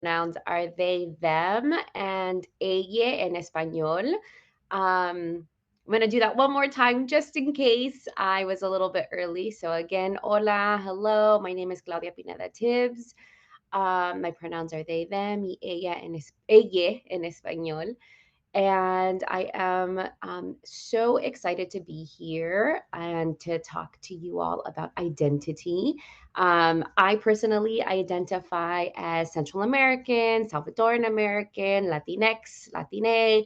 pronouns are they, them, and ella in español. I'm going to do that one more time just in case I was a little bit early. So, again, hola, hello. My name is Claudia Pineda Tibbs. My pronouns are they, them, y ella en español. And I am so excited to be here and to talk to you all about identity. I personally identify as Central American, Salvadoran American, Latinx, Latine,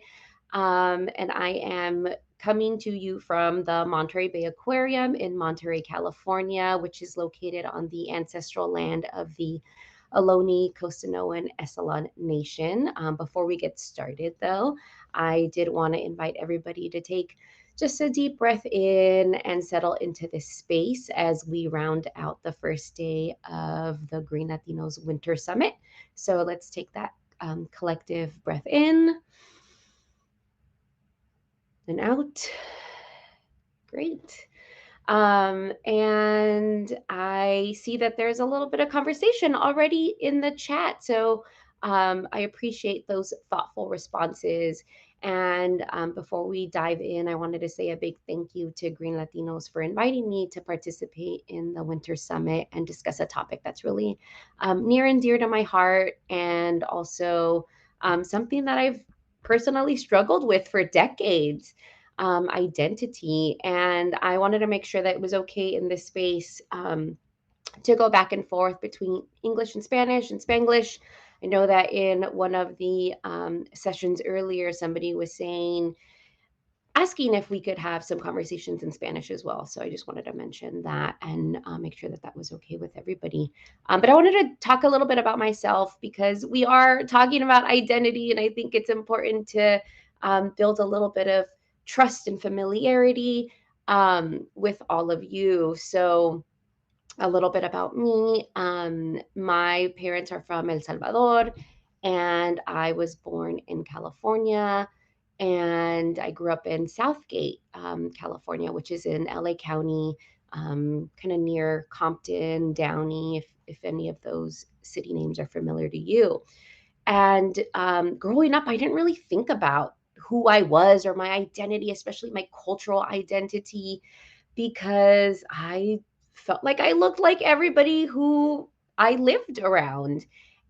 and I am coming to you from the Monterey Bay Aquarium in Monterey, California, which is located on the ancestral land of the Ohlone, Costanoan, Esalen Nation. Before we get started, though, I did want to invite everybody to take just a deep breath in and settle into this space as we round out the first day of the Green Latinos Winter Summit. So let's take that collective breath in and out. Great. And I see that there's a little bit of conversation already in the chat. So I appreciate those thoughtful responses. And before we dive in, I wanted to say a big thank you to Green Latinos for inviting me to participate in the Winter Summit and discuss a topic that's really near and dear to my heart, and also something that I've personally struggled with for decades, identity. And I wanted to make sure that it was okay in this space to go back and forth between English and Spanish and Spanglish. I know that in one of the sessions earlier, somebody was saying, asking if we could have some conversations in Spanish as well. So I just wanted to mention that and make sure that that was okay with everybody. But I wanted to talk a little bit about myself because we are talking about identity, and I think it's important to build a little bit of trust and familiarity with all of you. So, a little bit about me. My parents are from El Salvador, and I was born in California. And I grew up in Southgate, California, which is in LA County, kind of near Compton, Downey, if any of those city names are familiar to you. And growing up, I didn't really think about who I was or my identity, especially my cultural identity, because I felt like I looked like everybody who I lived around.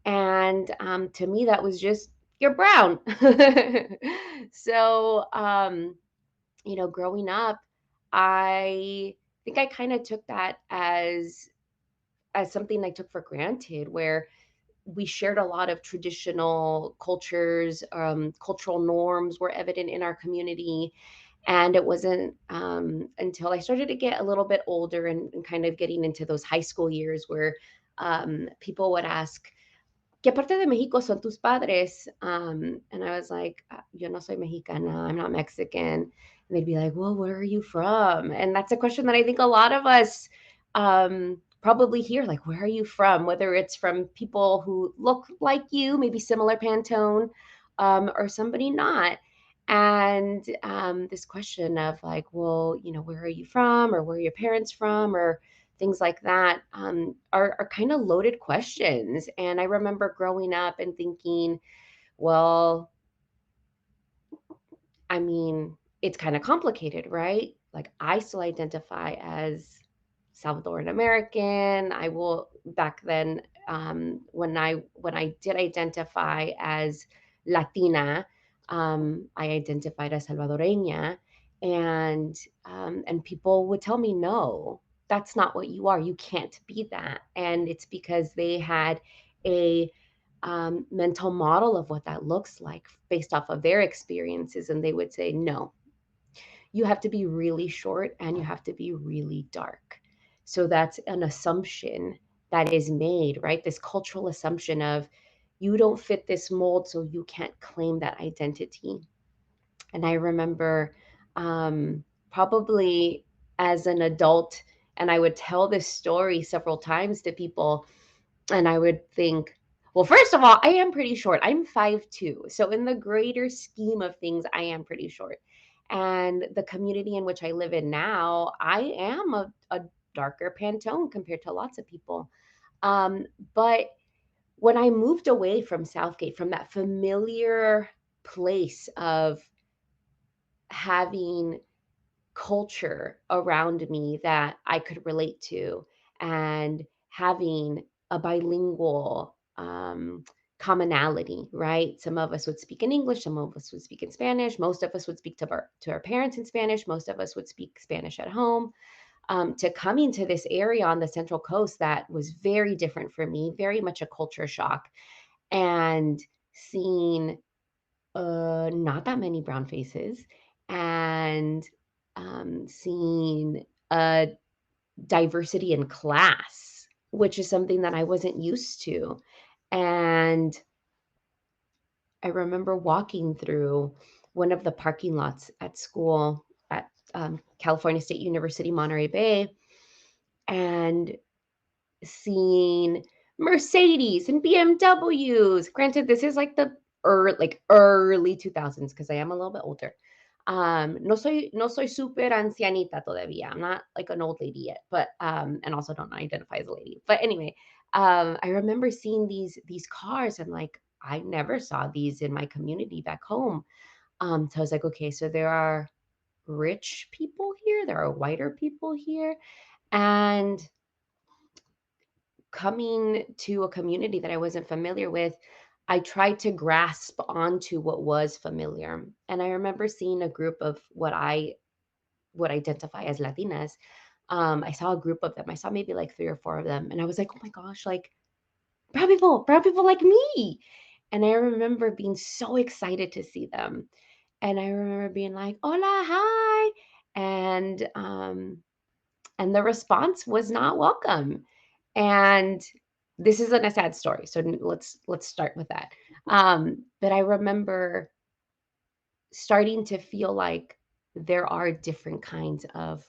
And to me, that was just, you're brown. So, growing up, I think I kind of took that as something I took for granted, where we shared a lot of traditional cultures, cultural norms were evident in our community. And it wasn't until I started to get a little bit older and kind of getting into those high school years where people would ask, ¿Qué parte de México son tus padres? And I was like, yo no soy mexicana, I'm not Mexican. And they'd be like, well, where are you from? And that's a question that I think a lot of us probably hear, like, where are you from? Whether it's from people who look like you, maybe similar Pantone, or somebody not. And this question of like, well, where are you from? Or where are your parents from? Or things like that, are kind of loaded questions. And I remember growing up and thinking, well, I mean, it's kind of complicated, right? Like, I still identify as Salvadoran American. I will back then, when I did identify as Latina, I identified as Salvadoreña, and people would tell me, no, that's not what you are. You can't be that. And it's because they had a mental model of what that looks like based off of their experiences. And they would say, no, you have to be really short and you have to be really dark. So that's an assumption that is made, right? This cultural assumption of you don't fit this mold, so you can't claim that identity. And I remember probably as an adult, and I would tell this story several times to people, and I would think, well, first of all, I am pretty short. I'm 5'2". So in the greater scheme of things, I am pretty short. And the community in which I live in now, I am a darker Pantone compared to lots of people. But when I moved away from Southgate, from that familiar place of having culture around me that I could relate to, and having a bilingual commonality, right? Some of us would speak in English, some of us would speak in Spanish, most of us would speak to our parents in Spanish, most of us would speak Spanish at home. To coming to this area on the Central Coast that was very different for me, very much a culture shock, and seeing not that many brown faces, and seeing a diversity in class, which is something that I wasn't used to. And I remember walking through one of the parking lots at school at California State University, Monterey Bay, and seeing Mercedes and BMWs. Granted, this is like the early 2000s, because I am a little bit older. No soy super ancianita todavía. I'm not like an old lady yet, but and also don't identify as a lady. But anyway, I remember seeing these cars, and like I never saw these in my community back home. So I was like, okay, so there are rich people here, there are whiter people here, and coming to a community that I wasn't familiar with, I tried to grasp onto what was familiar. And I remember seeing a group of what I would identify as Latinas. I saw a group of them. I saw maybe like three or four of them. And I was like, oh my gosh, like brown people like me. And I remember being so excited to see them. And I remember being like, hola, hi. And the response was not welcome. And this isn't a sad story, so let's start with that. But I remember starting to feel like there are different kinds of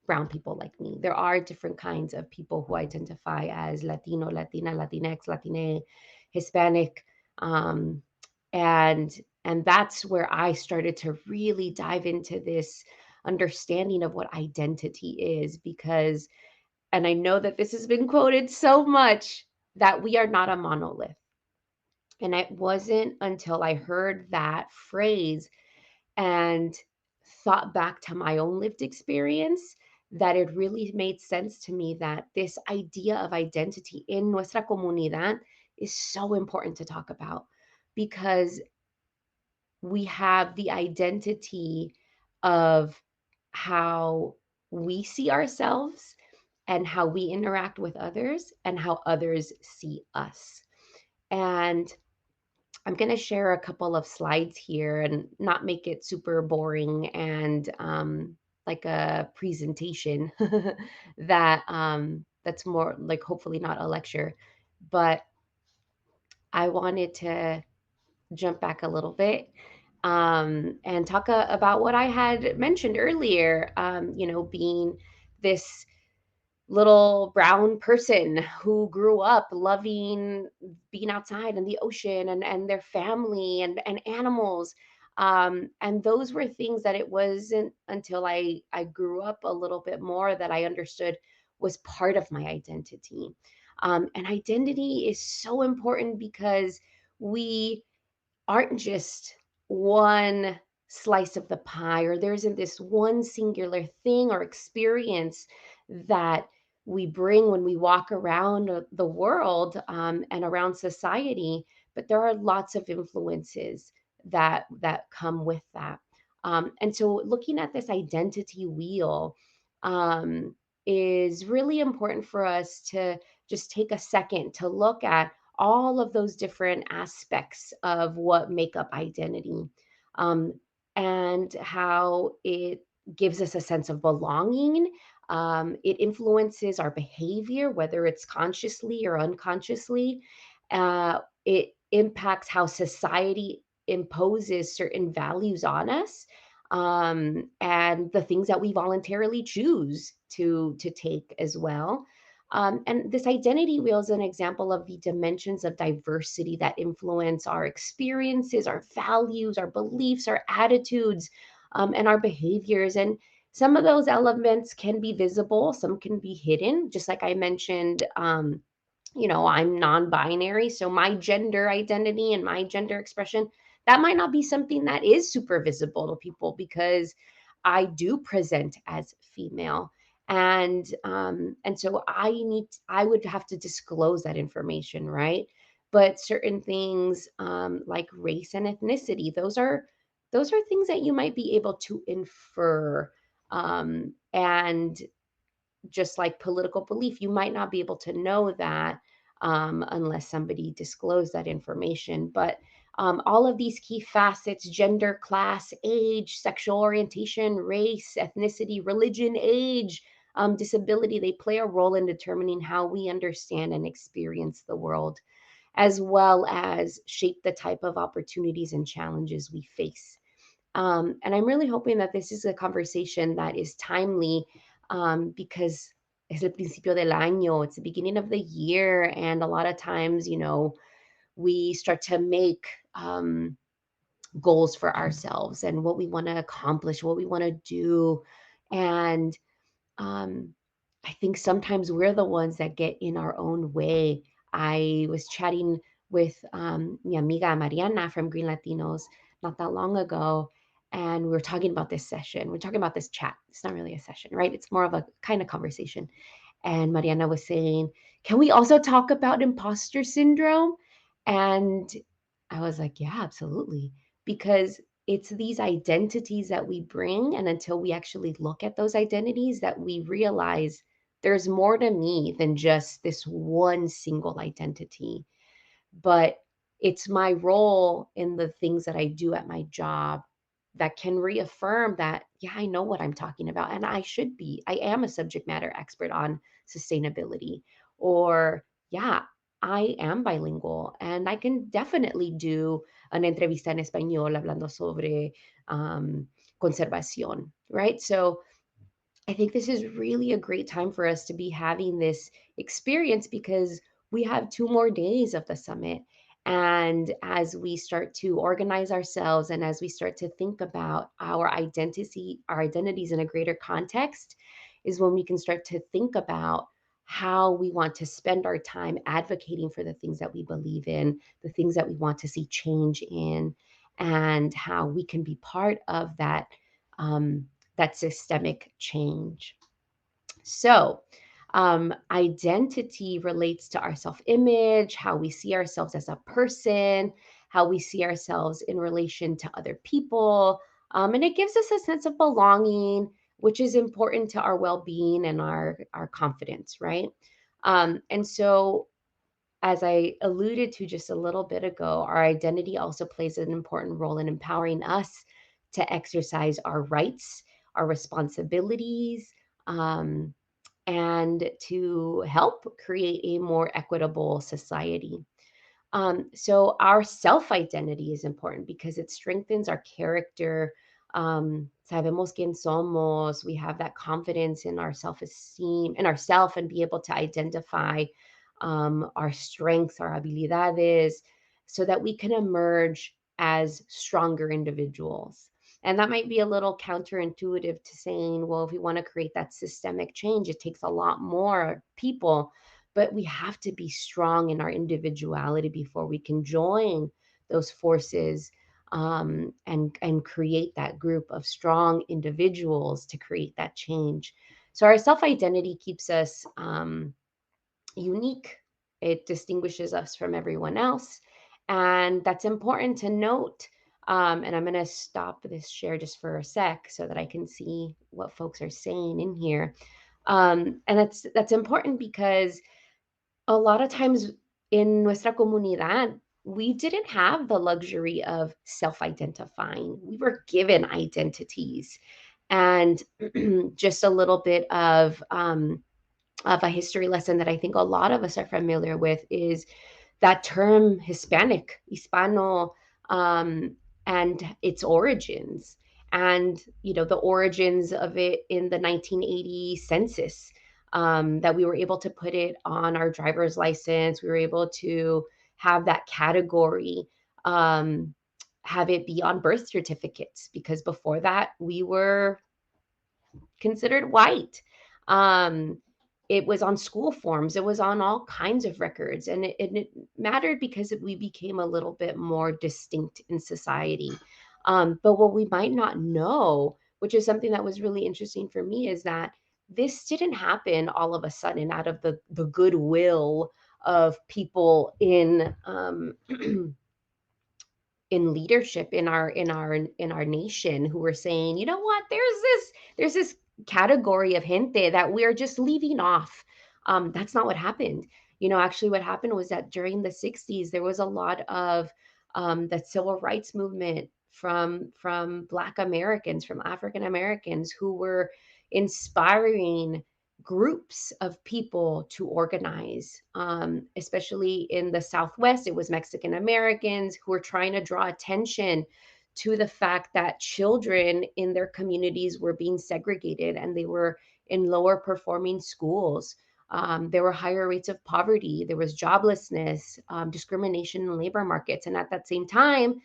brown people like me. There are different kinds of people who identify as Latino, Latina, Latinx, Latine, Hispanic, um, and and that's where I started to really dive into this understanding of what identity is, because, and I know that this has been quoted so much, that we are not a monolith. And it wasn't until I heard that phrase and thought back to my own lived experience that it really made sense to me that this idea of identity in nuestra comunidad is so important to talk about, because we have the identity of how we see ourselves and how we interact with others and how others see us. And I'm going to share a couple of slides here and not make it super boring and like a presentation that's more like hopefully not a lecture. But I wanted to jump back a little bit and talk about what I had mentioned earlier. Being this little brown person who grew up loving being outside and the ocean and their family and animals. And those were things that it wasn't until I grew up a little bit more that I understood was part of my identity. And identity is so important because we aren't just one slice of the pie, or there isn't this one singular thing or experience that we bring when we walk around the world and around society, but there are lots of influences that come with that. And so looking at this identity wheel um, is really important for us to just take a second to look at all of those different aspects of what make up identity, um, and how it gives us a sense of belonging. It influences our behavior, whether it's consciously or unconsciously. It impacts how society imposes certain values on us, and the things that we voluntarily choose to take as well. And this identity wheel is an example of the dimensions of diversity that influence our experiences, our values, our beliefs, our attitudes, and our behaviors. And some of those elements can be visible, some can be hidden, just like I mentioned. I'm non-binary, so my gender identity and my gender expression, that might not be something that is super visible to people because I do present as female. And so I would have to disclose that information, right? But certain things, like race and ethnicity, those are things that you might be able to infer. And just like political belief, you might not be able to know that, unless somebody disclosed that information. But all of these key facets: gender, class, age, sexual orientation, race, ethnicity, religion, age, disability, they play a role in determining how we understand and experience the world, as well as shape the type of opportunities and challenges we face. And I'm really hoping that this is a conversation that is timely, because es el principio del año, it's the beginning of the year. And a lot of times, we start to make goals for ourselves and what we want to accomplish, what we want to do. And um, I think sometimes we're the ones that get in our own way. I was chatting with mi amiga Mariana from Green Latinos not that long ago, and we were talking about this session. We're talking about this chat. It's not really a session, right? It's more of a kind of conversation. And Mariana was saying, "Can we also talk about imposter syndrome?" And I was like, "Yeah, absolutely." Because it's these identities that we bring. And until we actually look at those identities, that we realize there's more to me than just this one single identity. But it's my role in the things that I do at my job that can reaffirm that, yeah, I know what I'm talking about. And I am a subject matter expert on sustainability. Or, yeah, I am bilingual and I can definitely do an entrevista en español hablando sobre conservación, right? So I think this is really a great time for us to be having this experience because we have 2 more days of the summit. And as we start to organize ourselves and as we start to think about our identities in a greater context, is when we can start to think about how we want to spend our time advocating for the things that we believe in, the things that we want to see change in, and how we can be part of um, that systemic change. So, identity relates to our self image, how we see ourselves as a person, how we see ourselves in relation to other people. And it gives us a sense of belonging, which is important to our well being and our confidence, right? And so, as I alluded to just a little bit ago, our identity also plays an important role in empowering us to exercise our rights, our responsibilities, um, and to help create a more equitable society. So our self identity is important because it strengthens our character. Sabemos quién somos. We have that confidence in our self esteem, in ourself, and be able to identify our strengths, our habilidades, so that we can emerge as stronger individuals. And that might be a little counterintuitive to saying, well, if we want to create that systemic change, it takes a lot more people, but we have to be strong in our individuality before we can join those forces, and create that group of strong individuals to create that change. So our self identity keeps us unique. It distinguishes us from everyone else, and that's important to note. And I'm going to stop this share just for a sec so that I can see what folks are saying in here. And that's important because a lot of times in nuestra comunidad, we didn't have the luxury of self identifying. We were given identities. And just a little bit of a history lesson that I think a lot of us are familiar with is that term Hispanic, Hispano, and its origins. And, the origins of it in the 1980 census, that we were able to put it on our driver's license. We were able to have that category, um, have it be on birth certificates, because before that, we were considered white. Um, It was on school forms, it was on all kinds of records, and it mattered because we became a little bit more distinct in society. But what we might not know, which is something that was really interesting for me, is that this didn't happen all of a sudden out of the goodwill of people in leadership in our nation who were saying, you know what, there's this category of gente that we're just leaving off. That's not what happened. Actually, what happened was that during the 60s there was a lot of the civil rights movement from Black Americans, from African Americans, who were inspiring groups of people to organize. Especially in the Southwest, it was Mexican Americans who were trying to draw attention to the fact that children in their communities were being segregated and they were in lower performing schools. There were higher rates of poverty, there was joblessness, discrimination in labor markets. And at that same time,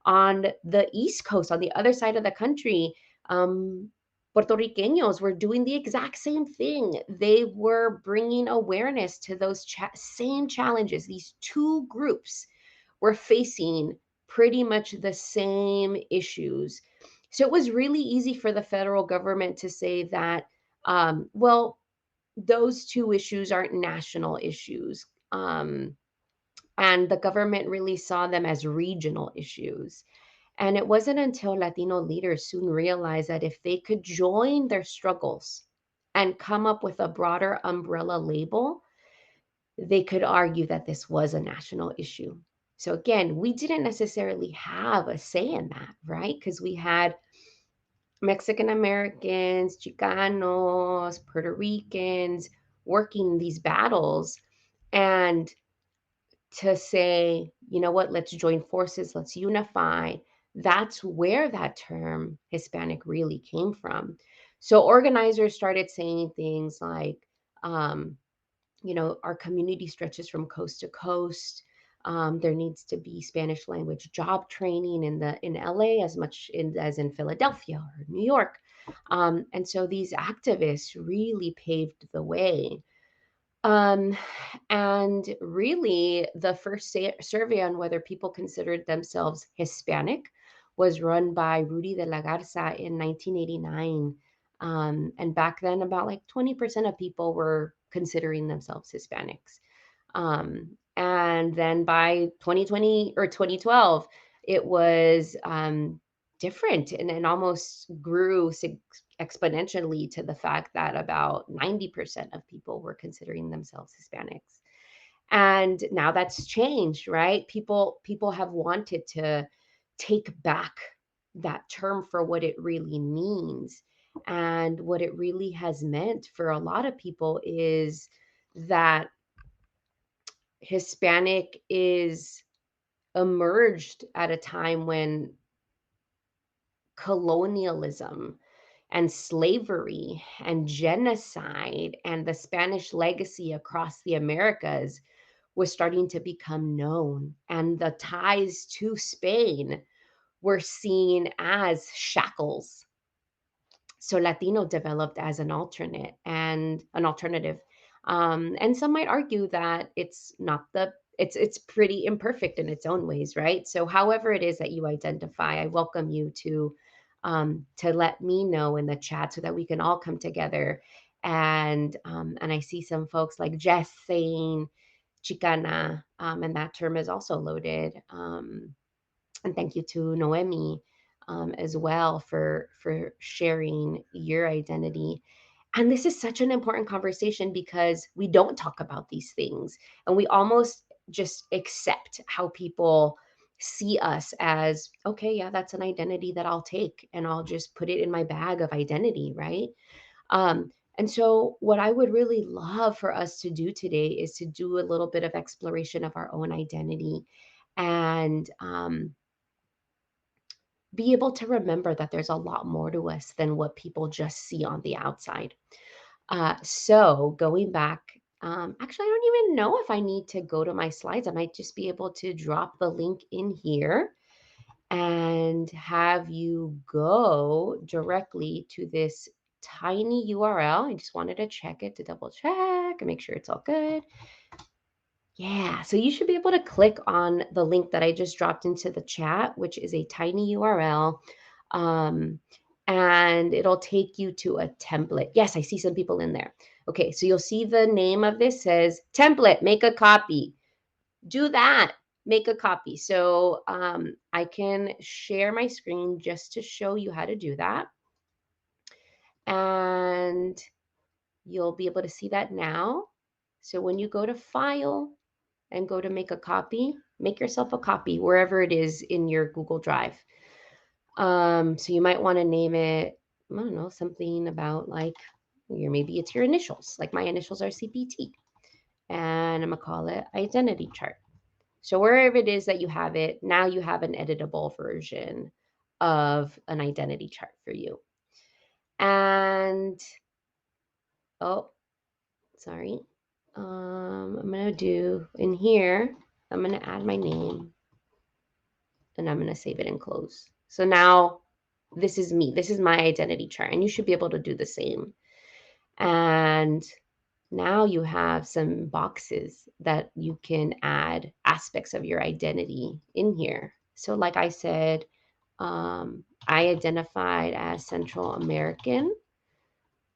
on the East Coast, on the other side of the country, um, Puerto Ricanos were doing the exact same thing. They were bringing awareness to those same challenges. These two groups were facing pretty much the same issues. So it was really easy for the federal government to say that, well, those two issues aren't national issues. And the government really saw them as regional issues. And it wasn't until Latino leaders soon realized that if they could join their struggles and come up with a broader umbrella label, they could argue that this was a national issue. So again, we didn't necessarily have a say in that, right? Because we had Mexican Americans, Chicanos, Puerto Ricans working these battles. And to say, you know what, let's join forces, let's unify. That's where that term Hispanic really came from. So organizers started saying things like, um, our community stretches from coast to coast. There needs to be Spanish language job training in LA as much as in Philadelphia or New York. And so these activists really paved the way. Um, and really, the first survey on whether people considered themselves Hispanic was run by Rudy de la Garza in 1989. And back then, about like 20% of people were considering themselves Hispanics. And then by 2020 or 2012, it was different, and almost grew exponentially to the fact that about 90% of people were considering themselves Hispanics. And now that's changed, right? People have wanted to take back that term for what it really means. And what it really has meant for a lot of people is that Hispanic is emerged at a time when colonialism and slavery and genocide and the Spanish legacy across the Americas was starting to become known. And the ties to Spain were seen as shackles. So Latino developed as an alternative. And some might argue that it's not it's pretty imperfect in its own ways, right? So however it is that you identify, I welcome you to let me know in the chat so that we can all come together. And I see some folks like Jess saying Chicana, and that term is also loaded. And thank you to Noemi, as well for sharing your identity. And this is such an important conversation because we don't talk about these things, and we almost just accept how people see us as, okay, yeah, that's an identity that I'll take and I'll just put it in my bag of identity, right? And so, what I would really love for us to do today is to do a little bit of exploration of our own identity, and be able to remember that there's a lot more to us than what people just see on the outside. So going back, actually, I don't even know if I need to go to my slides. I might just be able to drop the link in here and have you go directly to this tiny URL. I just wanted to check it to double check and make sure it's all good. Yeah, so you should be able to click on the link that I just dropped into the chat, which is a tiny URL. Um, and it'll take you to a template. Yes, I see some people in there. Okay, so you'll see the name of this says template, make a copy. Do that, make a copy. So I can share my screen just to show you how to do that. And you'll be able to see that now. So when you go to file, and go to make a copy, make yourself a copy wherever it is in your Google Drive. So you might want to name it, I don't know, something about like maybe it's your initials. Like my initials are CPT. And I'm gonna call it identity chart. So wherever it is that you have it, now you have an editable version of an identity chart for you. And oh, sorry. I'm gonna do in here, I'm gonna add my name and I'm going to save it and close. So now this is me. This is my identity chart, and you should be able to do the same. And now you have some boxes that you can add aspects of your identity in here. So like I said, I identified as Central American.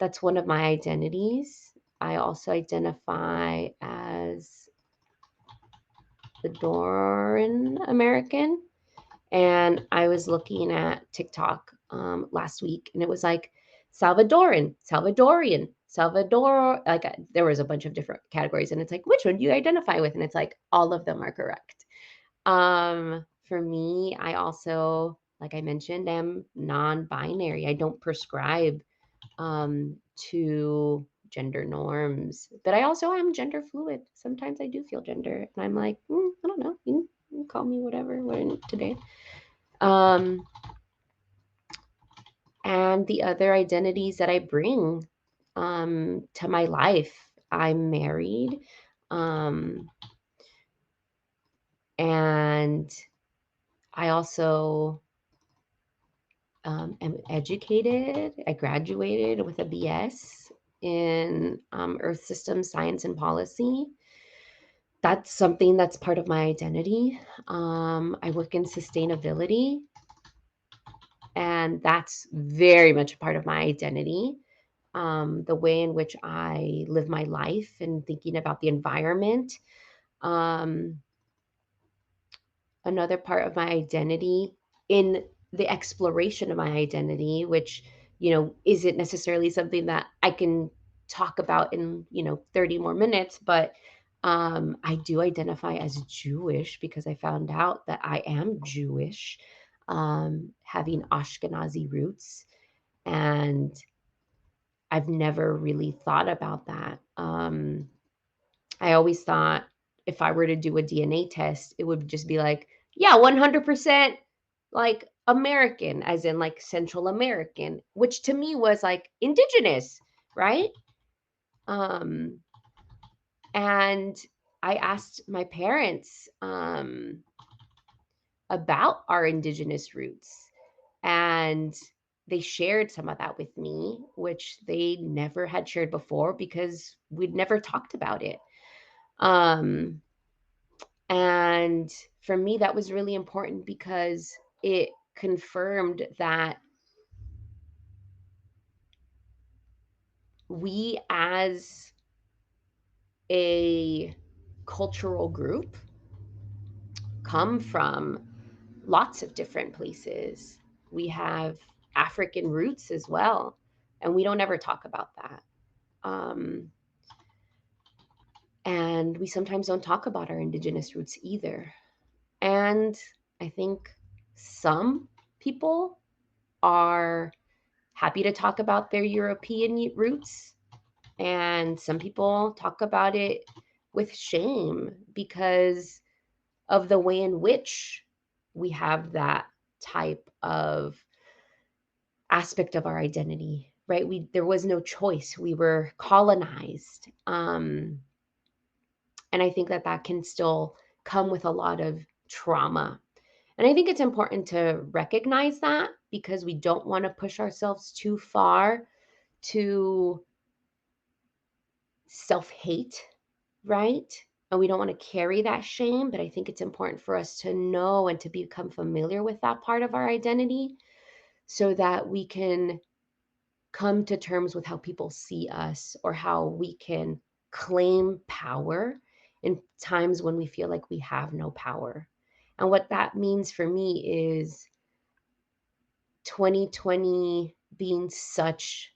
That's one of my identities. I also identify as Ecuadorian American. And I was looking at TikTok last week, and it was like Salvadorian, Salvador. Like there was a bunch of different categories, and it's like, which one do you identify with? And it's like all of them are correct. For me, I also, like I mentioned, am non-binary. I don't prescribe to gender norms, but I also am gender fluid. Sometimes I do feel gender, and I'm like, I don't know. You can call me whatever today. Um, and the other identities that I bring to my life. I'm married, um, and I also am educated. I graduated with a BS in Earth Systems Science and Policy. That's something that's part of my identity. I work in sustainability, and that's very much a part of my identity. The way in which I live my life and thinking about the environment. Um, Another part of my identity in the exploration of my identity, which, isn't necessarily something that I can talk about in, 30 more minutes, but I do identify as Jewish because I found out that I am Jewish, having Ashkenazi roots. And I've never really thought about that. I always thought if I were to do a DNA test, it would just be like, yeah, 100% like American, as in like Central American, which to me was like indigenous, right? Um, and I asked my parents about our indigenous roots, and they shared some of that with me, which they never had shared before because we'd never talked about it. Um, And for me, that was really important because it confirmed that we, as a cultural group, come from lots of different places. We have African roots as well, and we don't ever talk about that. Um, and we sometimes don't talk about our indigenous roots either. And I think some people are happy to talk about their European roots. And some people talk about it with shame because of the way in which we have that type of aspect of our identity, right? There was no choice. We were colonized. And I think that that can still come with a lot of trauma. And I think it's important to recognize that because we don't want to push ourselves too far to self-hate, right? And we don't want to carry that shame, but I think it's important for us to know and to become familiar with that part of our identity so that we can come to terms with how people see us or how we can claim power in times when we feel like we have no power. And what that means for me is 2020 being such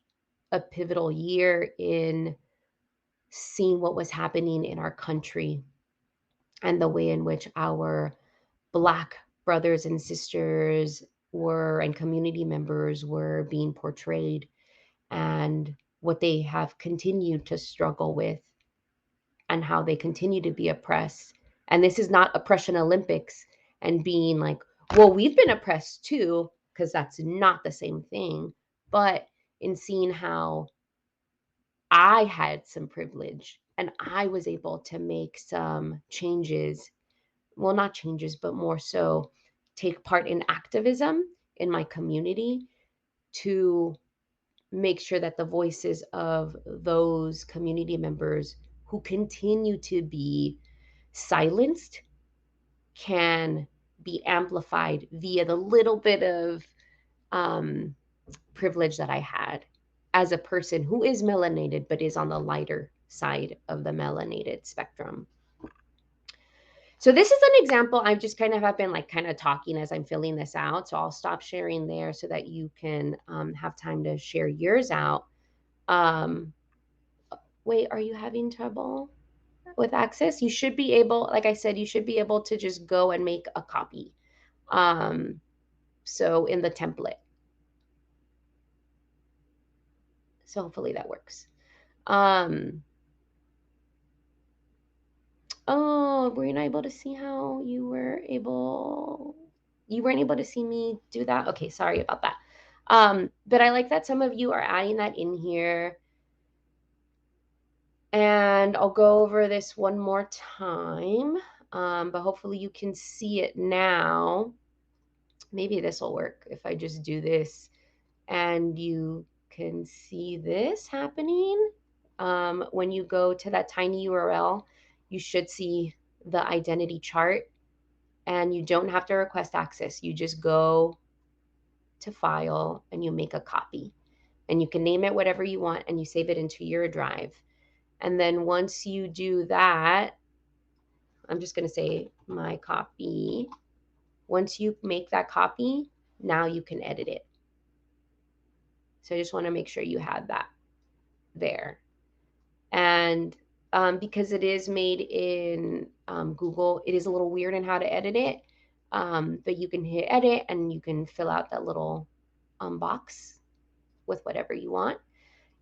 a pivotal year in seeing what was happening in our country and the way in which our Black brothers and sisters were and community members were being portrayed and what they have continued to struggle with and how they continue to be oppressed. And this is not oppression Olympics and being like, well, we've been oppressed too, because that's not the same thing. But in seeing how I had some privilege and I was able to make some changes, well, not changes, but more so take part in activism in my community to make sure that the voices of those community members who continue to be silenced can be amplified via the little bit of um, privilege that I had as a person who is melanated but is on the lighter side of the melanated spectrum. So this is an example. I've just kind of have been like kind of talking as I'm filling this out. So I'll stop sharing there so that you can have time to share yours out. Um, Wait, are you having trouble with access? You should be able, like I said, you should be able to just go and make a copy. Um, so in the template. So hopefully that works. Um, oh, were you not able to see how you weren't able to see me do that? Okay, sorry about that. But I like that some of you are adding that in here. And I'll go over this one more time, but hopefully you can see it now. Maybe this will work if I just do this and you can see this happening. When you go to that tiny URL, you should see the identity chart and you don't have to request access. You just go to file and you make a copy and you can name it whatever you want and you save it into your drive. And then once you do that, I'm just going to say my copy. Once you make that copy, now you can edit it. So I just want to make sure you had that there. And because it is made in Google, it is a little weird in how to edit it. But you can hit edit and you can fill out that little box with whatever you want.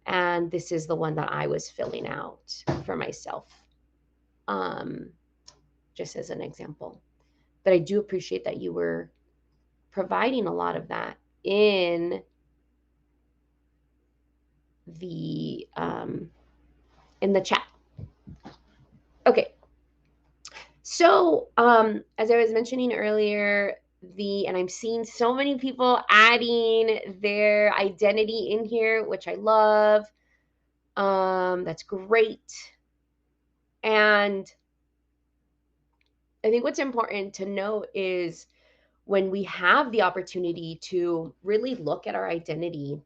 And this is the one that I was filling out for myself, just as an example. But I do appreciate that you were providing a lot of that in the chat. Okay. So, as I was mentioning earlier, and I'm seeing so many people adding their identity in here, which I love. That's great. And I think what's important to note is when we have the opportunity to really look at our identity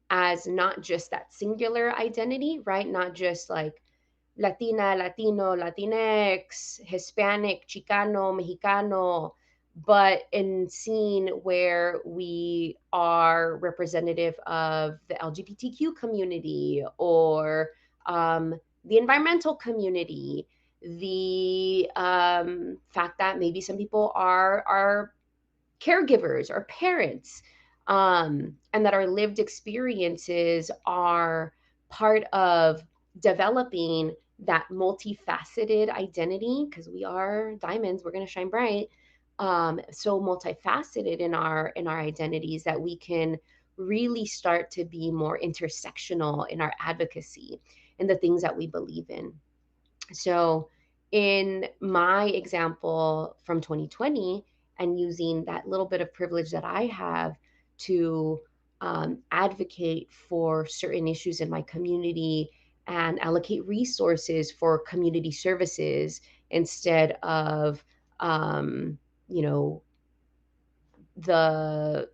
as not just that singular identity, right? Not just like Latina, Latino, Latinx, Hispanic, Chicano, Mexicano, but in seeing where we are representative of the LGBTQ community or the environmental community, the fact that maybe some people are caregivers or parents, and that our lived experiences are part of developing that multifaceted identity because we are diamonds, we're going to shine bright. So multifaceted in our identities that we can really start to be more intersectional in our advocacy and the things that we believe in. So, in my example from 2020, and using that little bit of privilege that I have to advocate for certain issues in my community and allocate resources for community services instead of, um, you know, the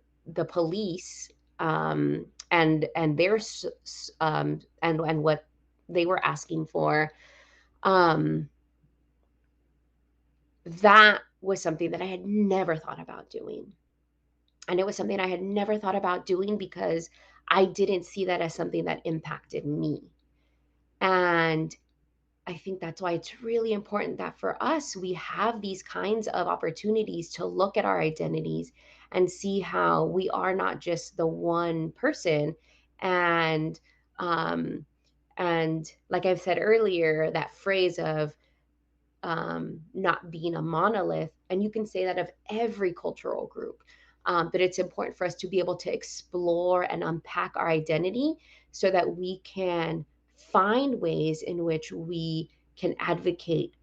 police, and their and what they were asking for. um that was something that I had never thought about doing, and it was something I had never thought about doing because I didn't see that as something that impacted me. And I think that's why it's really important that for us, we have these kinds of opportunities to look at our identities and see how we are not just the one person. And, um, and like I've said earlier, that phrase of, not being a monolith, and you can say that of every cultural group. But it's important for us to be able to explore and unpack our identity so that we can find ways in which we can advocate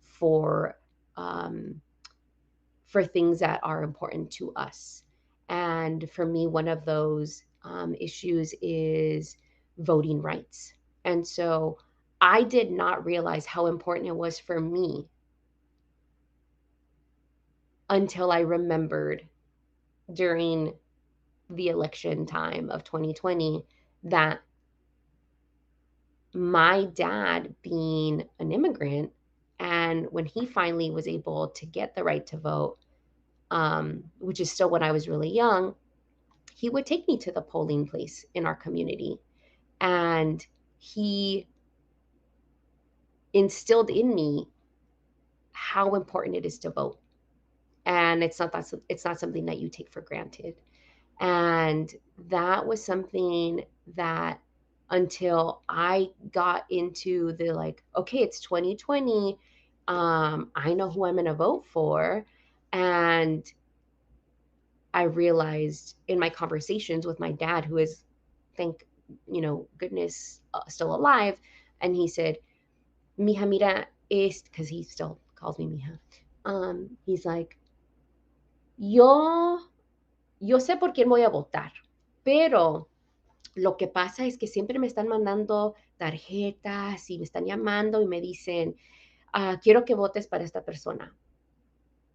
um, for things that are important to us. And for me, one of those issues is voting rights. And so I did not realize how important it was for me until I remembered during the election time of 2020 that my dad, being an immigrant, and when he finally was able to get the right to vote, which is still when I was really young, he would take me to the polling place in our community. And he instilled in me how important it is to vote. And it's not something that you take for granted. And that was something that, until I got into the, like, okay, it's 2020, I know who I'm going to vote for. And I realized in my conversations with my dad, who is, thank goodness, still alive. And he said, mija, mira, es, because he still calls me mija. He's like, yo, yo sé por quién voy a votar, pero lo que pasa es que siempre me están mandando tarjetas y me están llamando y me dicen, quiero que votes para esta persona.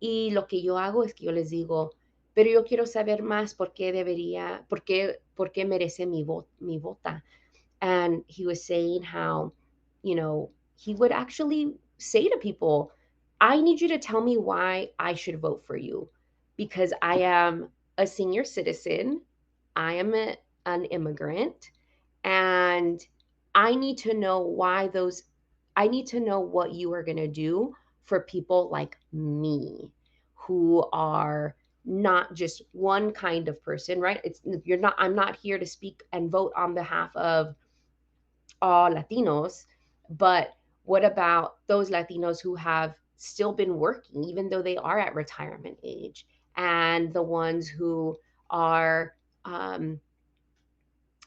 Y lo que yo hago es que yo les digo, pero yo quiero saber más por qué debería, por qué merece mi vota. And he was saying how, he would actually say to people, I need you to tell me why I should vote for you, because I am a senior citizen, I am an immigrant, and I need to know I need to know what you are going to do for people like me, who are not just one kind of person, right? I'm not here to speak and vote on behalf of all Latinos, but what about those Latinos who have still been working, even though they are at retirement age, and the ones who are, um,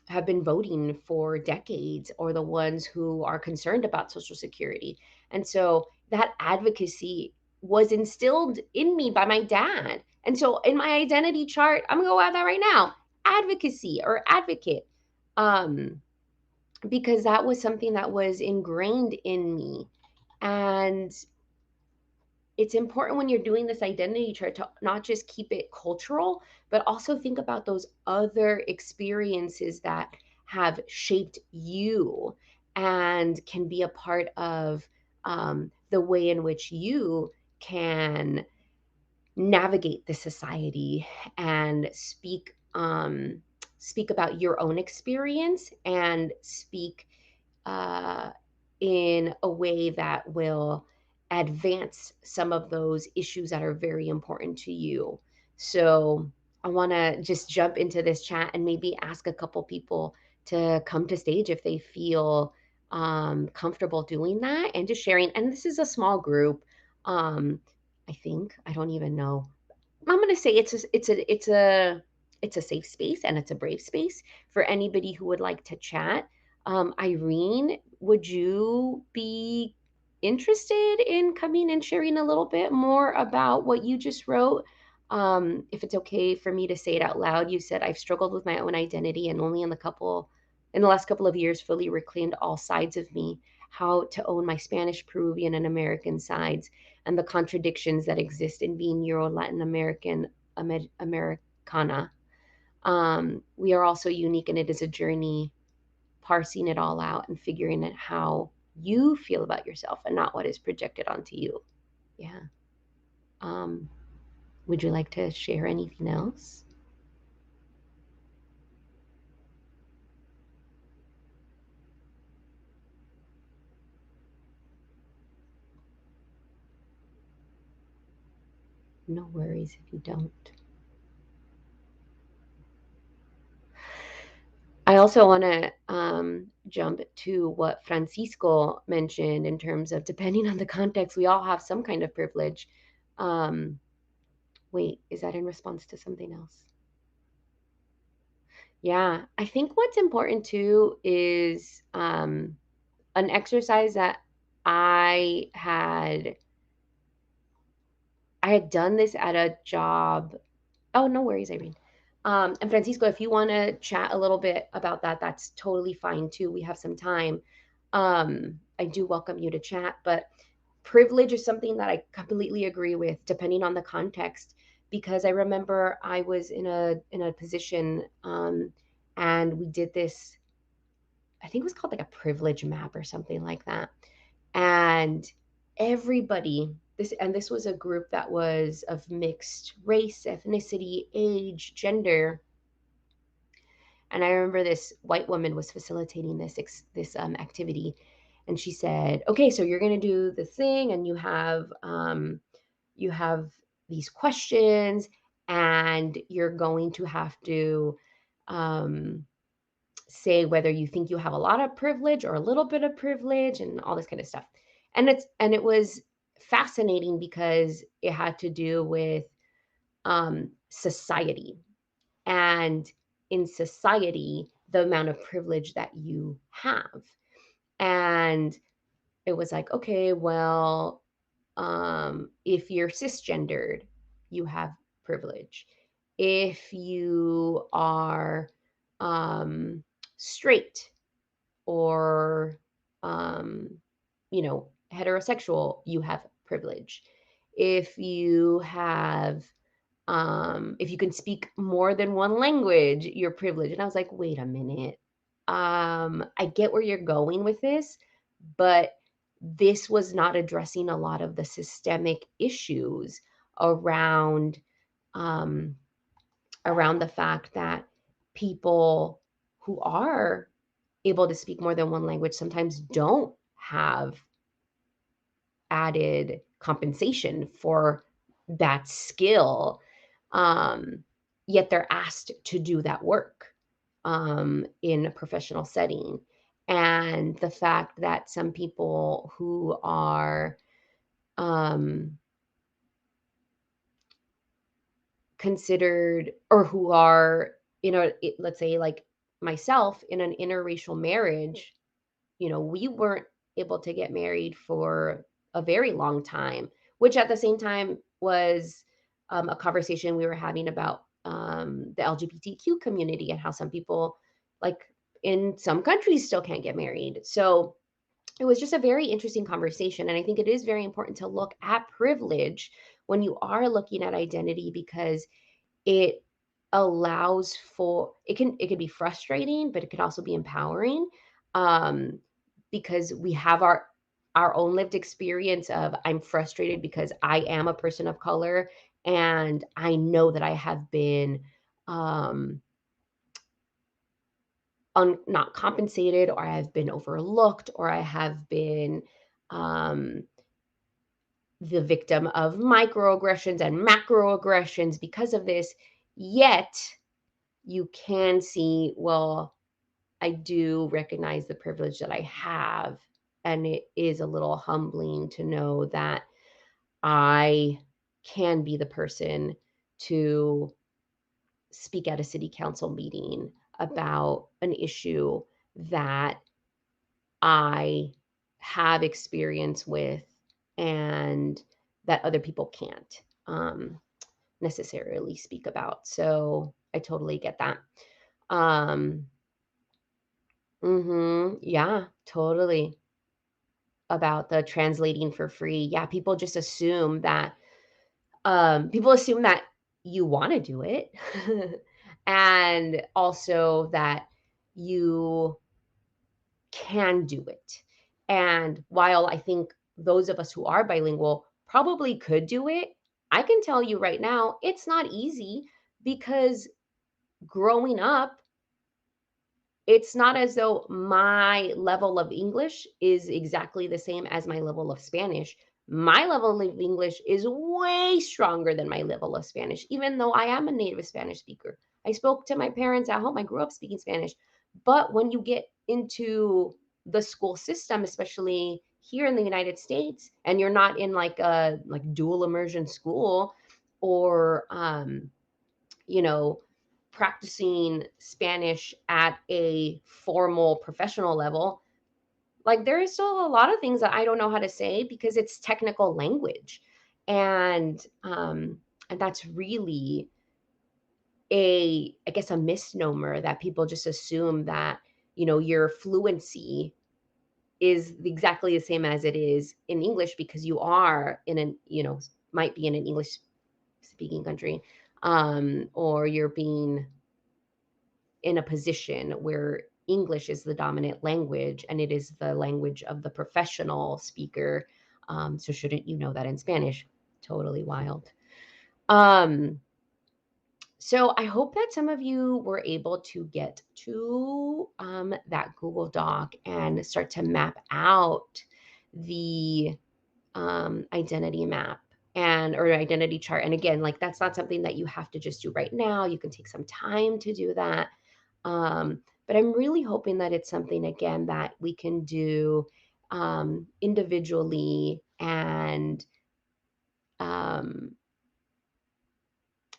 have been voting for decades, or the ones who are concerned about Social Security. And so that advocacy was instilled in me by my dad. And so in my identity chart, I'm gonna go add that right now: advocacy or advocate. Um, because that was something that was ingrained in me. And it's important when you're doing this identity chart to not just keep it cultural, but also think about those other experiences that have shaped you and can be a part of, the way in which you can navigate the society and speak about your own experience, and speak uh, in a way that will advance some of those issues that are very important to you. So I want to just jump into this chat and maybe ask a couple people to come to stage if they feel comfortable doing that and just sharing. And this is a small group. Um, I think, I don't even know. I'm going to say it's a safe space, and it's a brave space for anybody who would like to chat. Irene, would you be interested in coming and sharing a little bit more about what you just wrote? If it's okay for me to say it out loud, you said, I've struggled with my own identity and only in the last couple of years, fully reclaimed all sides of me, how to own my Spanish, Peruvian, and American sides, and the contradictions that exist in being Euro Latin American Americana. We are also unique, and it is a journey parsing it all out and figuring out how you feel about yourself and not what is projected onto you. Yeah. Um, would you like to share anything else? No worries if you don't. I also want to jump to what Francisco mentioned in terms of depending on the context, we all have some kind of privilege. Um, wait, is that in response to something else? Yeah, I think what's important too is an exercise that I had I had done this at a job. Oh, no worries, Irene. And Francisco, if you want to chat a little bit about that, that's totally fine too. We have some time. I do welcome you to chat, but privilege is something that I completely agree with, depending on the context. Because I remember I was in a position, and we did this. I think it was called like a privilege map or something like that. And everybody, this was a group that was of mixed race, ethnicity, age, gender. And I remember this white woman was facilitating this activity, and she said, "Okay, so you're going to do the thing, and you have these questions, and you're going to have to um, say whether you think you have a lot of privilege or a little bit of privilege, and all this kind of stuff." And it was fascinating because it had to do with society, and in society, the amount of privilege that you have. And it was like, okay, well, if you're cisgendered, you have privilege. If you are straight or, um, heterosexual, you have privilege. If you have if you can speak more than one language, you're privileged. And I was like, wait a minute. I get where you're going with this, but this was not addressing a lot of the systemic issues around um, around the fact that people who are able to speak more than one language sometimes don't have added compensation for that skill, um, yet they're asked to do that work in a professional setting. And the fact that some people who are um, considered, or who are, let's say like myself, in an interracial marriage, we weren't able to get married for a very long time, which at the same time was a conversation we were having about the LGBTQ community and how some people, like in some countries, still can't get married. So it was just a very interesting conversation. And I think it is very important to look at privilege when you are looking at identity, because it allows for it can be frustrating, but it can also be empowering, um, because we have our own lived experience of, I'm frustrated because I am a person of color, and I know that I have been um, not compensated, or I have been overlooked, or I have been um, the victim of microaggressions and macroaggressions because of this. Yet you can see, well, I do recognize the privilege that I have. And it is a little humbling to know that I can be the person to speak at a city council meeting about an issue that I have experience with, and that other people can't. necessarily speak about. So I totally get that. Um, yeah, totally. About the translating for free. Yeah, people assume that you want to do it. And also that you can do it. And while I think those of us who are bilingual probably could do it, I can tell you right now, it's not easy because growing up, it's not as though my level of English is exactly the same as my level of Spanish. My level of English is way stronger than my level of Spanish, even though I am a native Spanish speaker. I spoke to my parents at home. I grew up speaking Spanish. But when you get into the school system, especially here in the United States, and you're not in like a dual immersion school or you know, practicing Spanish at a formal professional level, like there is still a lot of things that I don't know how to say because it's technical language. And that's really I guess a misnomer that people just assume that, your fluency is exactly the same as it is in English because you are in an, might be in an English speaking country, or you're being in a position where English is the dominant language and it is the language of the professional speaker. So shouldn't you know that in Spanish? Totally wild. Um, so I hope that some of you were able to get to that Google Doc and start to map out the identity map and or identity chart. And again, like that's not something that you have to just do right now. You can take some time to do that. But I'm really hoping that it's something again that we can do individually um,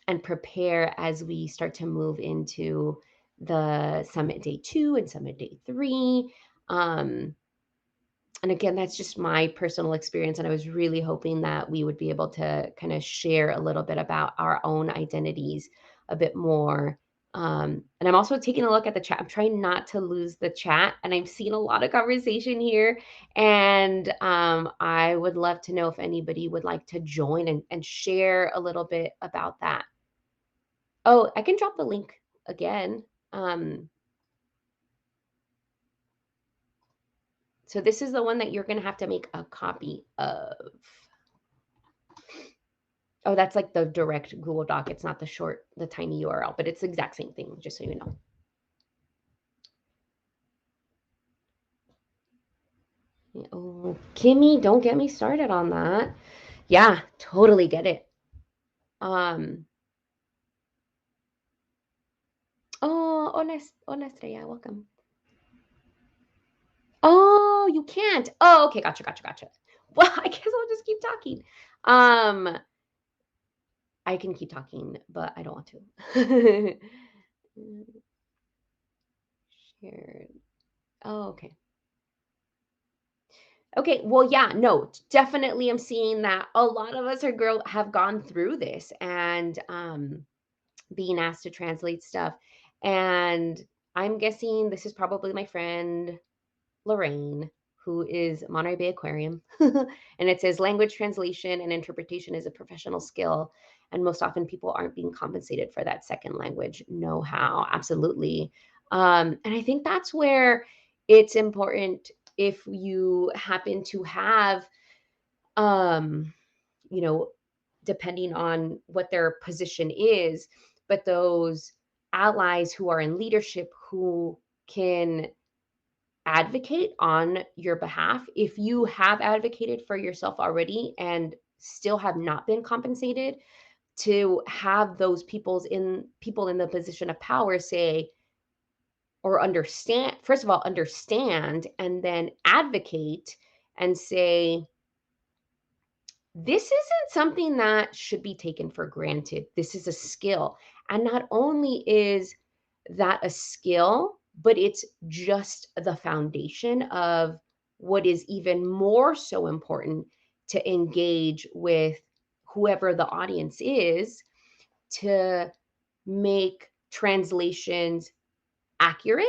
and prepare as we start to move into the summit day 2 and summit day 3. Um, and again, that's just my personal experience. And I was really hoping that we would be able to kind of share a little bit about our own identities a bit more. And I'm also taking a look at the chat. I'm trying not to lose the chat. And I'm seeing a lot of conversation here. And I would love to know if anybody would like to join and share a little bit about that. Oh, I can drop the link again. Um, so this is the one that you're going to have to make a copy of. Oh, that's like the direct Google Doc. It's not the short, the tiny URL, but it's the exact same thing, just so you know. Oh, Kimmy, don't get me started on that. Yeah, totally get it. Oh, Honestra, yeah, welcome. Oh, you can't. Oh, okay, gotcha. Well, I guess I'll just keep talking. I can keep talking, but I don't want to. Shared. Oh, okay. Okay, well, yeah, no, definitely I'm seeing that a lot of us have gone through this and being asked to translate stuff. And I'm guessing this is probably my friend Lorraine, who is Monterey Bay Aquarium. And it says language translation and interpretation is a professional skill. And most often people aren't being compensated for that second language know how. Absolutely. And I think that's where it's important if you happen to have, um, you know, depending on what their position is, but those allies who are in leadership who can advocate on your behalf. If you have advocated for yourself already and still have not been compensated, to have those people in the position of power say or understand, first of all, understand and then advocate and say, this isn't something that should be taken for granted. This is a skill. And not only is that a skill, but it's just the foundation of what is even more so important to engage with whoever the audience is. to make translations accurate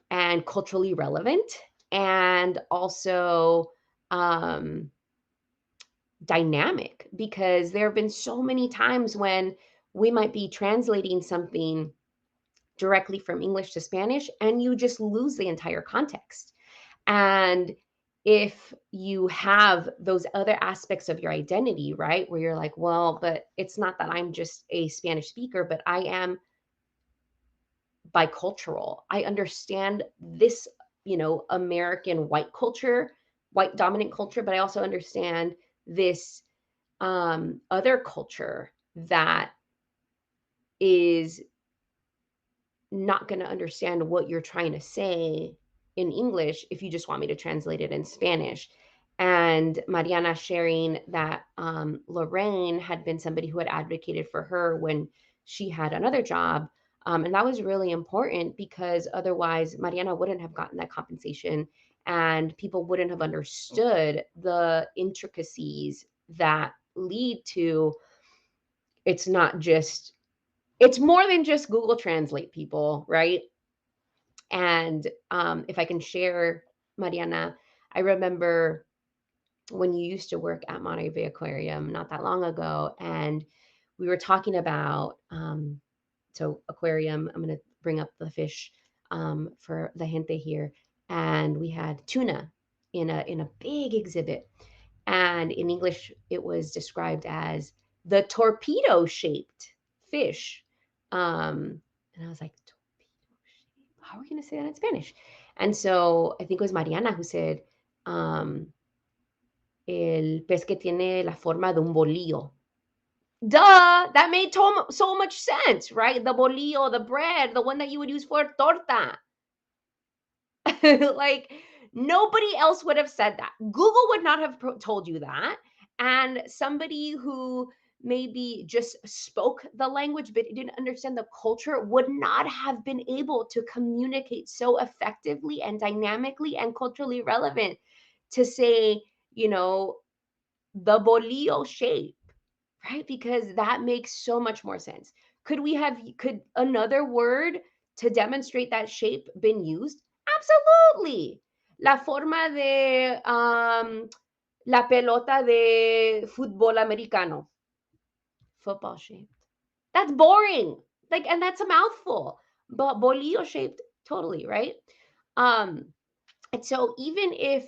and culturally relevant, and also um, dynamic, because there have been so many times when we might be translating something directly from English to Spanish and you just lose the entire context. And if you have those other aspects of your identity, right, where you're like, well, but it's not that I'm just a Spanish speaker, but I am bicultural. I understand this, American white culture, white dominant culture, but I also understand this other culture that is not going to understand what you're trying to say in English if you just want me to translate it in Spanish. And Mariana sharing that Lorraine had been somebody who had advocated for her when she had another job. And that was really important because otherwise, Mariana wouldn't have gotten that compensation and people wouldn't have understood the intricacies that lead to it's not just, it's more than just Google Translate, people, right? And if I can share, Mariana, I remember when you used to work at Monterey Bay Aquarium not that long ago, and we were talking about so aquarium. I'm going to bring up the fish for the gente here, and we had tuna in a big exhibit, and in English it was described as the torpedo shaped fish. And I was like, how are we going to say that in Spanish? And so I think it was Mariana who said, um, el pez que tiene la forma de un bolillo. Duh, that made so much sense, right? The bolillo, the bread, the one that you would use for torta. Like, nobody else would have said that. Google would not have told you that. And somebody who maybe just spoke the language but didn't understand the culture would not have been able to communicate so effectively and dynamically and culturally relevant to say, you know, the bolillo shape, right? Because that makes so much more sense. Could another word to demonstrate that shape been used? Absolutely. La forma de la pelota de fútbol americano. Football shaped. That's boring. Like, and that's a mouthful. But bolillo shaped, totally, right? Um, and so even if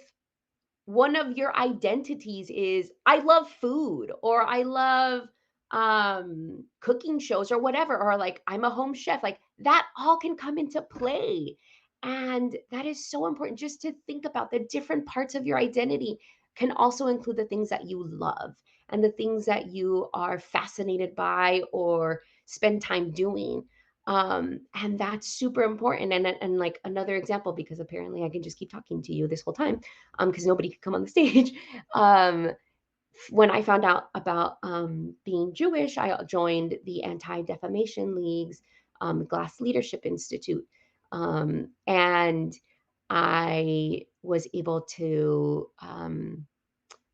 one of your identities is I love food, or I love cooking shows, or whatever, or like I'm a home chef, like that all can come into play. And that is so important, just to think about the different parts of your identity can also include the things that you love and the things that you are fascinated by or spend time doing. And that's super important. And like another example, because apparently I can just keep talking to you this whole time because nobody could come on the stage. Um, when I found out about being Jewish, I joined the Anti Defamation League's Glass Leadership Institute. And I was able to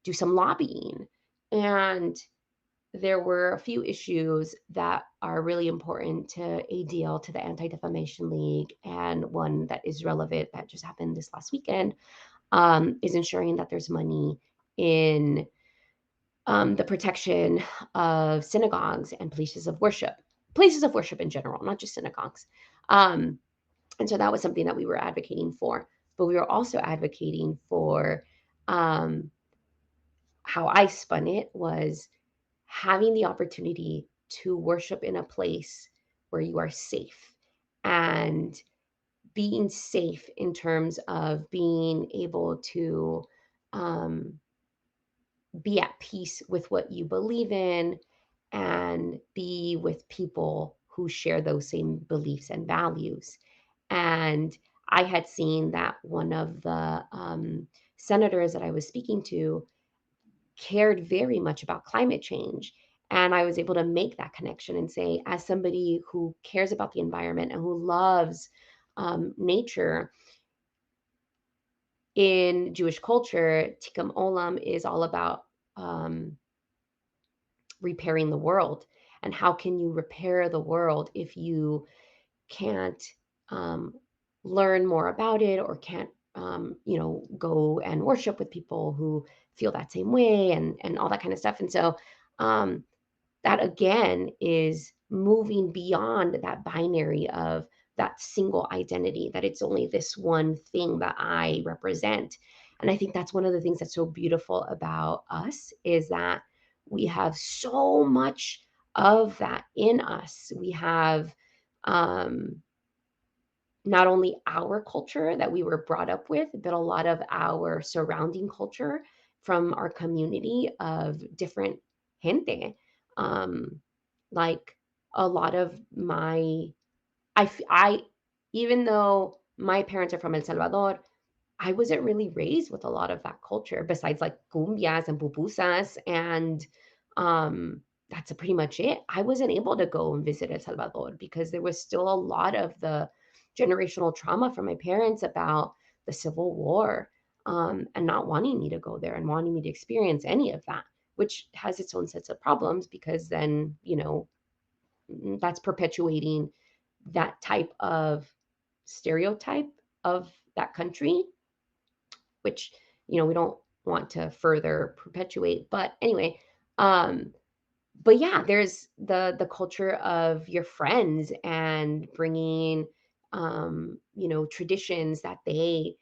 do some lobbying. And there were a few issues that are really important to ADL, to the Anti Defamation League, and one that is relevant that just happened this last weekend is ensuring that there's money in the protection of synagogues and places of worship in general, not just synagogues. Um, and so that was something that we were advocating for. But we were also advocating for um, how I spun it was having the opportunity to worship in a place where you are safe, and being safe in terms of being able to um, be at peace with what you believe in and be with people who share those same beliefs and values. And I had seen that one of the senators that I was speaking to cared very much about climate change. And I was able to make that connection and say, as somebody who cares about the environment and who loves nature, in Jewish culture, Tikkun Olam is all about repairing the world. and how can you repair the world if you can't um, learn more about it, or can't go and worship with people who feel that same way, and all that kind of stuff. And so um, that again is moving beyond that binary of that single identity, that it's only this one thing that I represent. And I think that's one of the things that's so beautiful about us, is that we have so much of that in us. We have um, not only our culture that we were brought up with, but a lot of our surrounding culture from our community of different gente. Um, like a lot of I, even though my parents are from El Salvador, I wasn't really raised with a lot of that culture besides like cumbias and pupusas, and that's pretty much it. I wasn't able to go and visit El Salvador because there was still a lot of the generational trauma from my parents about the Civil War, and not wanting me to go there and wanting me to experience any of that, which has its own sets of problems because then, that's perpetuating that type of stereotype of that country, which we don't want to further perpetuate. But anyway, um but yeah, there's the culture of your friends and bringing traditions that they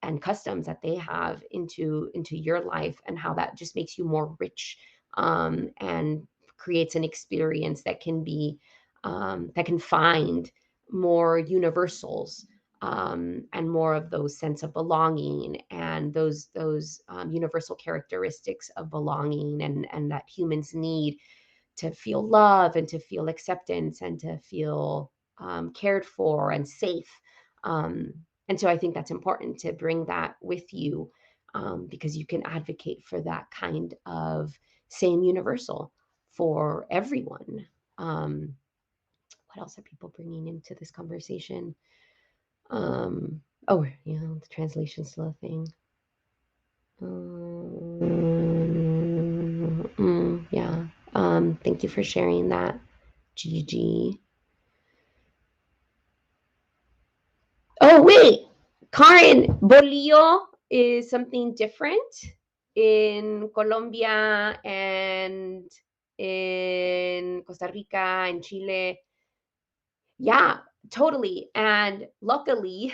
and customs that they have into your life, and how that just makes you more rich, and creates an experience that can be that can find more universals, and more of those sense of belonging, and those universal characteristics of belonging, and that humans need to feel love and to feel acceptance and to feel cared for and safe. Um, and so I think that's important to bring that with you, because you can advocate for that kind of same universal for everyone. Um, what else are people bringing into this conversation? Oh, the translation's still a thing. Yeah. Thank you for sharing that, Gigi. Oh, wait. Karen, bolillo is something different in Colombia and in Costa Rica and Chile. Yeah, totally. And luckily,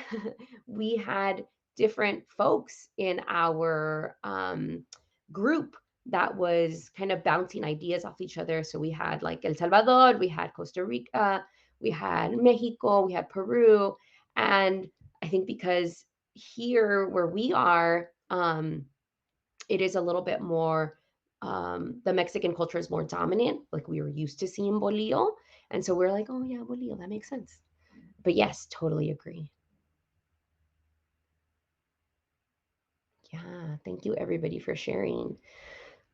we had different folks in our group that was kind of bouncing ideas off each other. So we had like El Salvador, we had Costa Rica, we had Mexico, we had Peru. And I think because here where we are, it is a little bit more, the Mexican culture is more dominant. Like we were used to seeing bolillo. And so we're like, oh, yeah, bolillo, that makes sense. But yes, totally agree. Yeah, thank you everybody for sharing.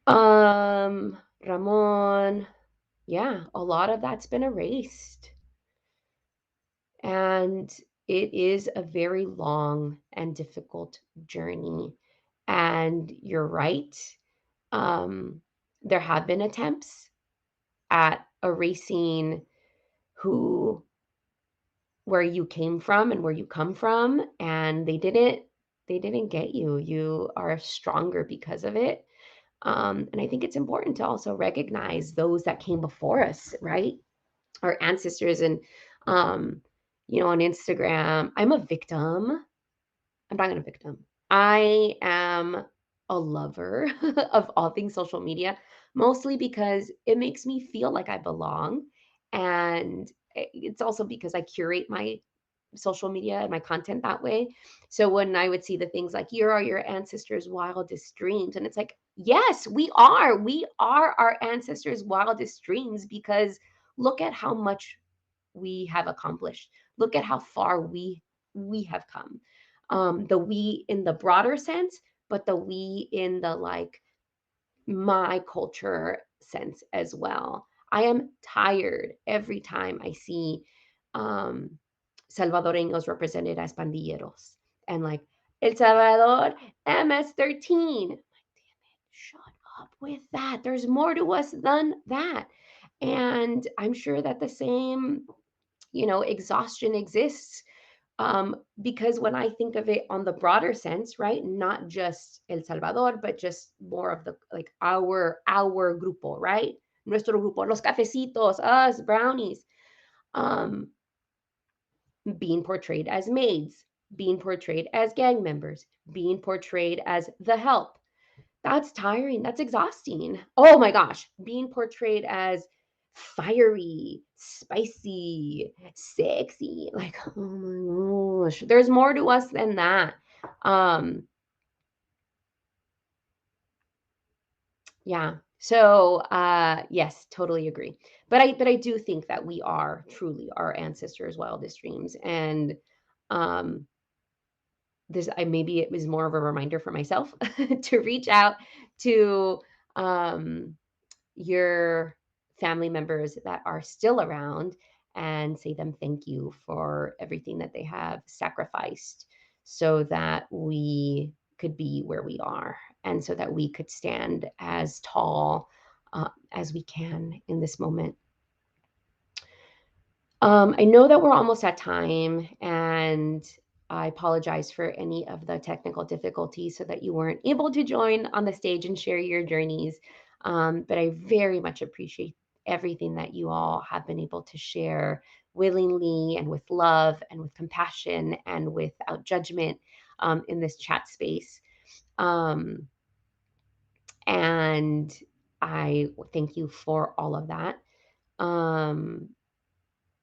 Ramon, yeah, a lot of that's been erased. And it is a very long and difficult journey. And you're right. Um, there have been attempts at erasing who where you came from and where you come from, and they didn't get you. You are stronger because of it. And I think it's important to also recognize those that came before us, right? Our ancestors. And on Instagram, I'm a victim. I'm not a victim. I am a lover of all things social media, mostly because it makes me feel like I belong. And it's also because I curate my social media and my content that way. So when I would see the things like, here are your ancestors' wildest dreams, and it's like, yes, we are. We are our ancestors' wildest dreams, because look at how much we have accomplished. Look at how far we have come. The we in the broader sense, but the we in the like my culture sense as well. I am tired every time I see um, Salvadoreños represented as pandilleros, and like El Salvador MS-13. Like, damn it, shut up with that. There's more to us than that. And I'm sure that the same, exhaustion exists, because when I think of it on the broader sense, right, not just El Salvador, but just more of the like our grupo, right? Nuestro grupo, los cafecitos, us, brownies, um, being portrayed as maids, being portrayed as gang members, being portrayed as the help. That's tiring. That's exhausting. Oh my gosh. Being portrayed as fiery, spicy, sexy. Like, oh my gosh. There's more to us than that. Um, yeah. So yes, totally agree. But I do think that we are truly our ancestors' wildest dreams. And um this I maybe it was more of a reminder for myself to reach out to um your family members that are still around and say them thank you for everything that they have sacrificed so that we could be where we are and so that we could stand as tall as we can in this moment. I know that we're almost at time, and I apologize for any of the technical difficulties so that you weren't able to join on the stage and share your journeys. But I very much appreciate everything that you all have been able to share willingly and with love and with compassion and without judgment in this chat space. Um, and I thank you for all of that. Um,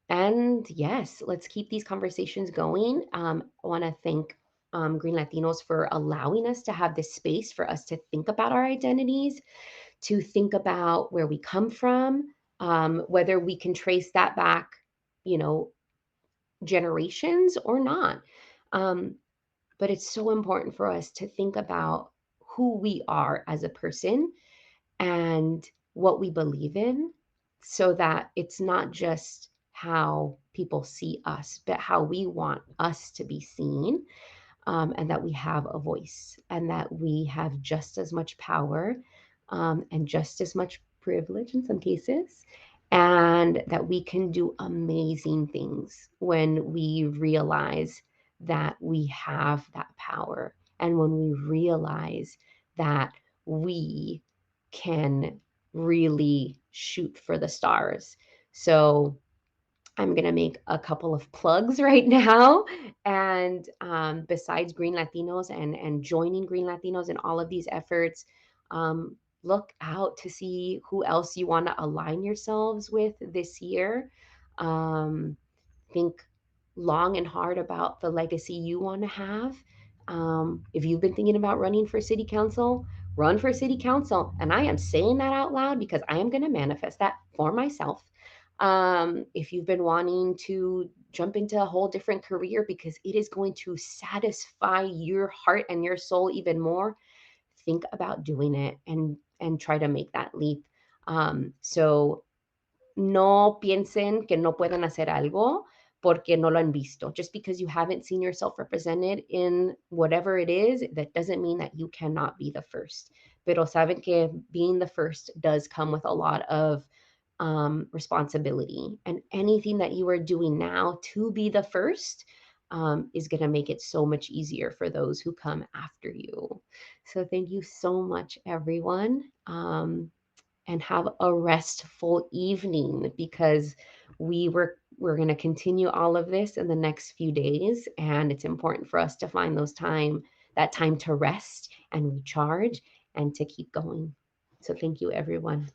and yes, let's keep these conversations going. I want to thank Green Latinos for allowing us to have this space for us to think about our identities, to think about where we come from, whether we can trace that back, you know, generations or not. Um, but it's so important for us to think about who we are as a person and what we believe in so that it's not just how people see us, but how we want us to be seen, and that we have a voice and that we have just as much power and just as much privilege in some cases, and that we can do amazing things when we realize that we have that power and when we realize that we can really shoot for the stars. So, I'm going to make a couple of plugs right now. And besides Green Latinos and joining Green Latinos in all of these efforts, look out to see who else you want to align yourselves with this year. Um, think long and hard about the legacy you want to have. If you've been thinking about running for city council, run for city council. And I am saying that out loud because I am going to manifest that for myself. If you've been wanting to jump into a whole different career because it is going to satisfy your heart and your soul even more, think about doing it and try to make that leap. So no piensen que no pueden hacer algo porque no lo han visto. Just because you haven't seen yourself represented in whatever it is, that doesn't mean that you cannot be the first. Pero saben que being the first does come with a lot of responsibility. And anything that you are doing now to be the first is going to make it so much easier for those who come after you. So thank you so much, everyone. And have a restful evening because we're going to continue all of this in the next few days, and it's important for us to find that time to rest and recharge and to keep going. So thank you, everyone.